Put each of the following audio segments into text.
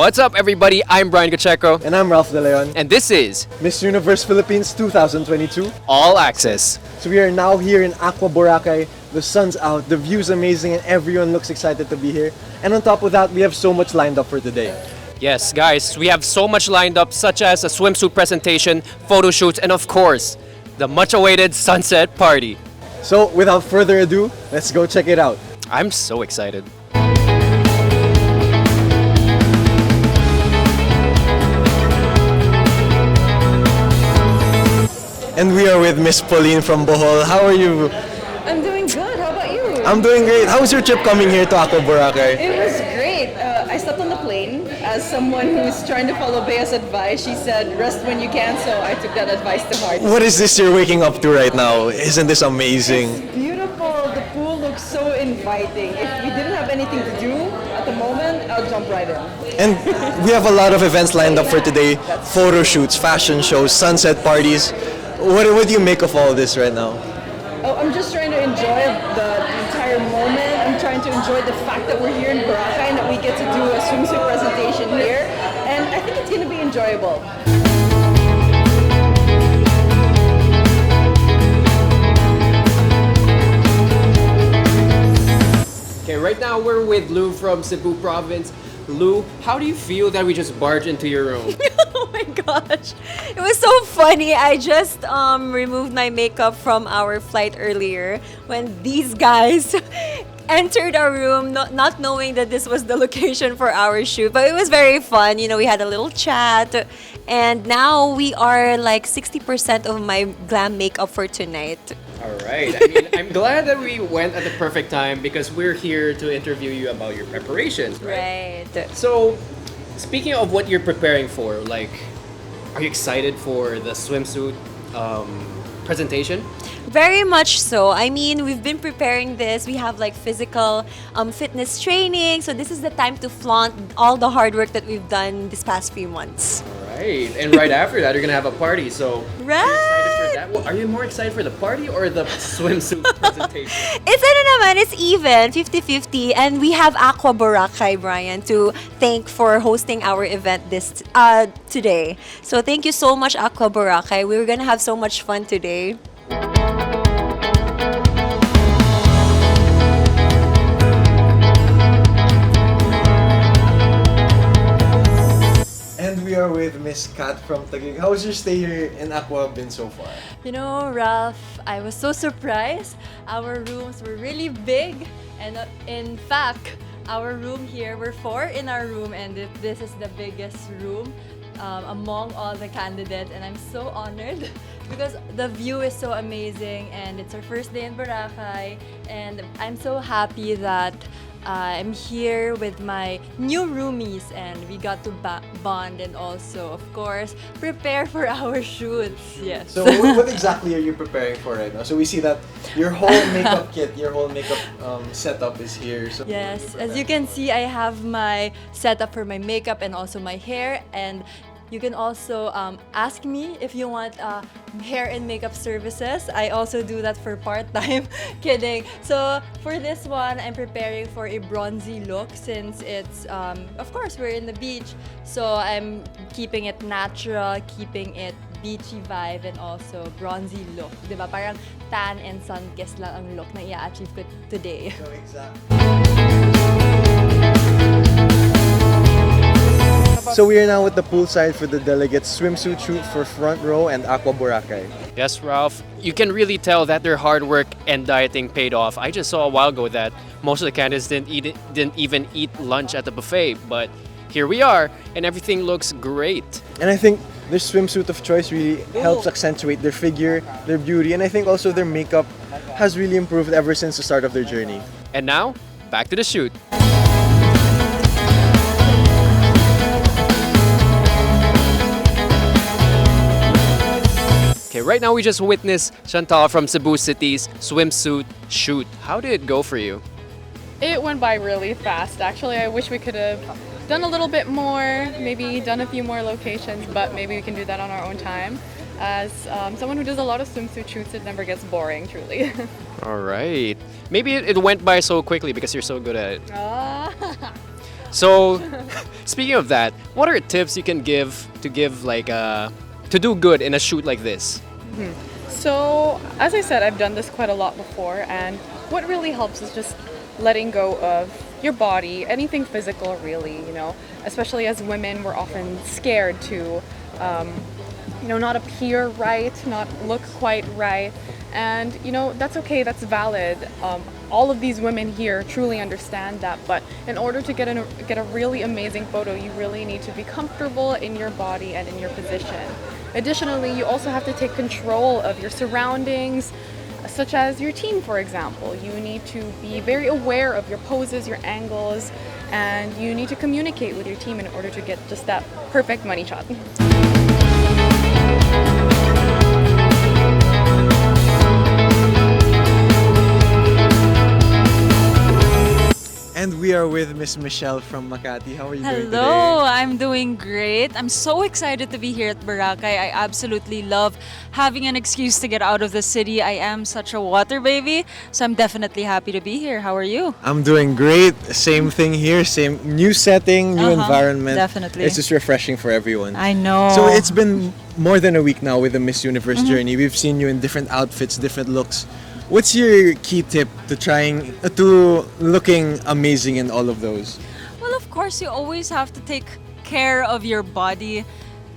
What's up, everybody? I'm Brian Gocheco, And I'm Ralph De Leon. and this is Miss Universe Philippines 2022. All Access. So we are now here in Aqua Boracay. The sun's out, the view's amazing, and everyone looks excited to be here. And on top of that, we have so much lined up for today. Yes, guys, we have so much lined up, such as a swimsuit presentation, photo shoots, and of course, the much-awaited sunset party. So without further ado, let's go check it out. I'm so excited. And we are with Miss Pauline from Bohol. How are you? I'm doing good. How about you? I'm doing great. How was your trip coming here to Aqua Boracay? It was great. I slept on the plane. As someone who's trying to follow Bea's advice, she said rest when you can, so I took that advice to heart. What is this you're waking up to right now? Isn't this amazing? It's beautiful. The pool looks so inviting. If we didn't have anything to do at the moment, I'll jump right in. And we have a lot of events lined up for today. Photo shoots, fashion shows, sunset parties. What do you make of all this right now? Oh, I'm just trying to enjoy the entire moment. I'm trying to enjoy the fact that we're here in Boracay and that we get to do a swimsuit presentation here. And I think it's going to be enjoyable. Okay, right now we're with Lou from Cebu Province. Lou, how do you feel that we just barged into your room? Oh my gosh. It was so funny. I just removed my makeup from our flight earlier when these guys entered our room not knowing that this was the location for our shoot. But it was very fun. You know, we had a little chat and now we are like 60% of my glam makeup for tonight. All right. I mean, I'm glad that we went at the perfect time because we're here to interview you about your preparations, right? Right. So, speaking of what you're preparing for, like, are you excited for the swimsuit presentation? Very much so. I mean, we've been preparing this. We have like physical fitness training. So this is the time to flaunt all the hard work that we've done this past few months. All right. And right after that, you're going to have a party. So, Right. are you excited for that? Well, are you more excited for the party or the swimsuit presentation? It's ano naman, it's even, 50-50. And we have Aqua Boracay, Brian, to thank for hosting our event this today. So thank you so much, Aqua Boracay. We're gonna have so much fun today. And we are with Miss Kat from Taguig. How was your stay here in Aqua been so far? You know, Ralph, I was so surprised. Our rooms were really big, and in fact, our room here, we're four in our room, and this is the biggest room among all the candidates, and I'm so honored because the view is so amazing, and it's our first day in Boracay, and I'm so happy that I'm here with my new roomies and we got to bond and also, of course, prepare for our shoots. Yes. So what exactly are you preparing for right now? So we see that your whole makeup kit, your whole makeup setup is here. So Yes, as you can see, I have my setup for my makeup and also my hair, and you can also ask me if you want hair and makeup services. I also do that for part-time. Kidding. So for this one, I'm preparing for a bronzy look since it's, of course, we're in the beach. So I'm keeping it natural, keeping it beachy vibe and also bronzy look. Diba? Parang tan and sun-kissed lang ang look na i-achieve ko today. So exactly. So we are now at the poolside for the delegates swimsuit shoot for Front Row and Aqua Boracay. Yes, Ralph. You can really tell that their hard work and dieting paid off. I just saw a while ago that most of the candidates didn't even eat lunch at the buffet, but here we are, and everything looks great. And I think their swimsuit of choice really helps accentuate their figure, their beauty, and I think also their makeup has really improved ever since the start of their journey. And now, back to the shoot. Okay, right now we just witnessed Chantal from Cebu City's swimsuit shoot. How did it go for you? It went by really fast. Actually, I wish we could have done a little bit more, maybe done a few more locations, but maybe we can do that on our own time. As someone who does a lot of swimsuit shoots, it never gets boring, truly. All right. Maybe it went by so quickly because you're so good at it. So, speaking of that, what are tips you can give like to do good in a shoot like this? So, as I said, I've done this quite a lot before, and what really helps is just letting go of your body, anything physical, really, you know. Especially as women, we're often scared to, not appear right, not look quite right, and that's okay, that's valid. All of these women here truly understand that, but in order to get a really amazing photo, you really need to be comfortable in your body and in your position. Additionally, you also have to take control of your surroundings, such as your team, for example. You need to be very aware of your poses, your angles, and you need to communicate with your team in order to get just that perfect money shot. And we are with Miss Michelle from Makati. How are you doing today? Hello, I'm doing great. I'm so excited to be here at Boracay. I absolutely love having an excuse to get out of the city. I am such a water baby, so I'm definitely happy to be here. How are you? I'm doing great. Same thing here. Same new setting, new environment. Definitely. It's just refreshing for everyone. I know. So it's been more than a week now with the Miss Universe journey. We've seen you in different outfits, different looks. What's your key tip to looking amazing in all of those? Well, of course, you always have to take care of your body.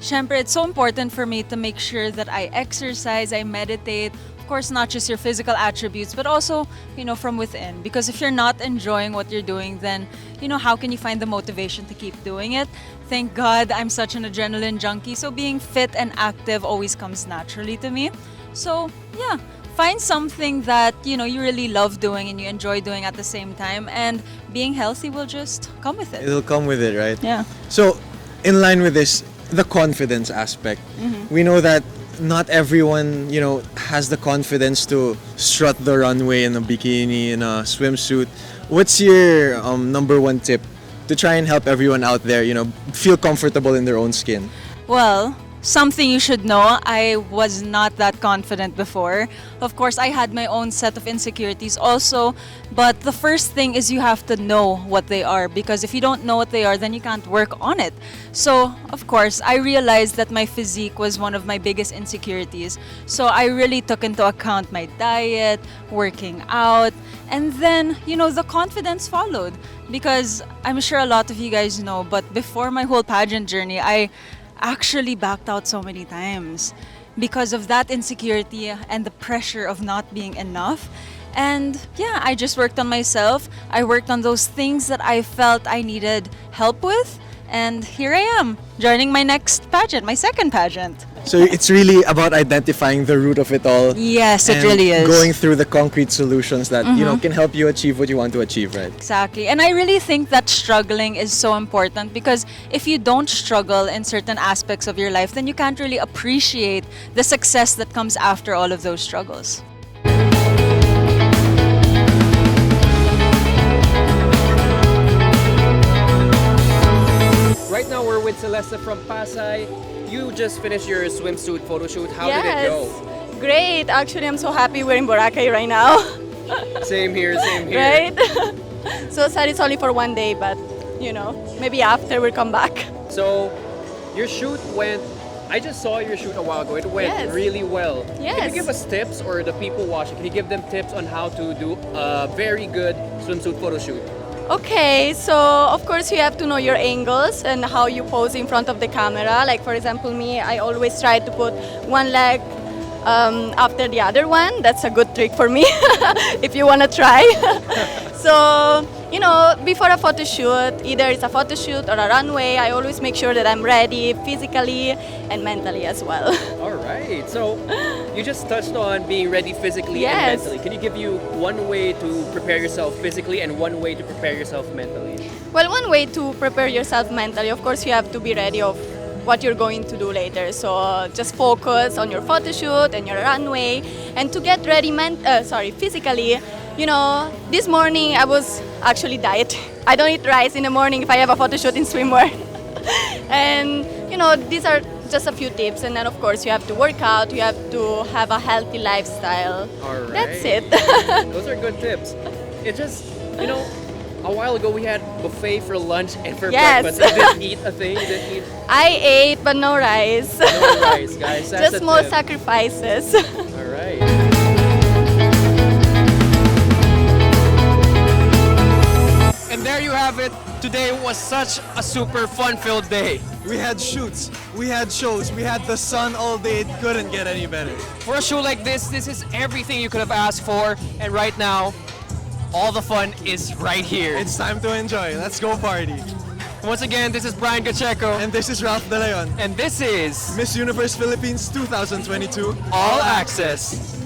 Syempre, it's so important for me to make sure that I exercise, I meditate. Of course, not just your physical attributes, but also, from within. Because if you're not enjoying what you're doing, then, how can you find the motivation to keep doing it? Thank God I'm such an adrenaline junkie, so being fit and active always comes naturally to me. So, yeah. Find something that you really love doing and you enjoy doing at the same time, and being healthy will just come with it. It'll come with it, right? Yeah. So, in line with this, the confidence aspect. We know that not everyone, has the confidence to strut the runway in a bikini, in a swimsuit. What's your number one tip to try and help everyone out there, feel comfortable in their own skin? Well, something you should know, I was not that confident before. Of course, I had my own set of insecurities also, but the first thing is you have to know what they are, because if you don't know what they are, then you can't work on it. So, of course, I realized that my physique was one of my biggest insecurities. So I really took into account my diet, working out, and then, the confidence followed. Because I'm sure a lot of you guys know, but before my whole pageant journey, I actually backed out so many times because of that insecurity and the pressure of not being enough. And yeah, I just worked on myself. I worked on those things that I felt I needed help with. And here I am, joining my next pageant, my second pageant. So it's really about identifying the root of it all. Yes, it and really is. Going through the concrete solutions that can help you achieve what you want to achieve, right? Exactly. And I really think that struggling is so important, because if you don't struggle in certain aspects of your life, then you can't really appreciate the success that comes after all of those struggles. Right now we're with Celeste from Pasay. You just finished your swimsuit photo shoot. How did it go? Great. Actually, I'm so happy we're in Boracay right now. Same here, same here. Right? So sad it's only for one day, but maybe after we'll come back. So, your shoot went. I just saw your shoot a while ago. It went Yes. really well. Yes. Can you give us tips, or the people watching, can you give them tips on how to do a very good swimsuit photo shoot? Okay, so of course you have to know your angles and how you pose in front of the camera. Like for example, me, I always try to put one leg after the other one. That's a good trick for me if you want to try. So, before a photo shoot, either it's a photo shoot or a runway, I always make sure that I'm ready physically and mentally as well. All right. So, you just touched on being ready physically Yes. and mentally. Can you give you one way to prepare yourself physically and one way to prepare yourself mentally? Well, one way to prepare yourself mentally, of course, you have to be ready of what you're going to do later. So just focus on your photo shoot and your runway, and to get ready physically. This morning I was actually diet. I don't eat rice in the morning if I have a photo shoot in swimwear. And these are just a few tips. And then of course you have to work out, you have to have a healthy lifestyle. All right. That's it. Those are good tips. It just, a while ago we had buffet for lunch and for Yes. breakfast. You didn't eat a thing. You didn't eat I ate, but no rice. no rice, guys. That's Just a small tip. sacrifices. All right. And there you have it. Today was such a super fun-filled day. We had shoots, we had shows, we had the sun all day. It couldn't get any better. For a show like this is everything you could have asked for. And right now, all the fun is right here. It's time to enjoy. Let's go party. Once again, this is Brian Gocheco. And this is Ralph De Leon. And this is Miss Universe Philippines 2022. All Access.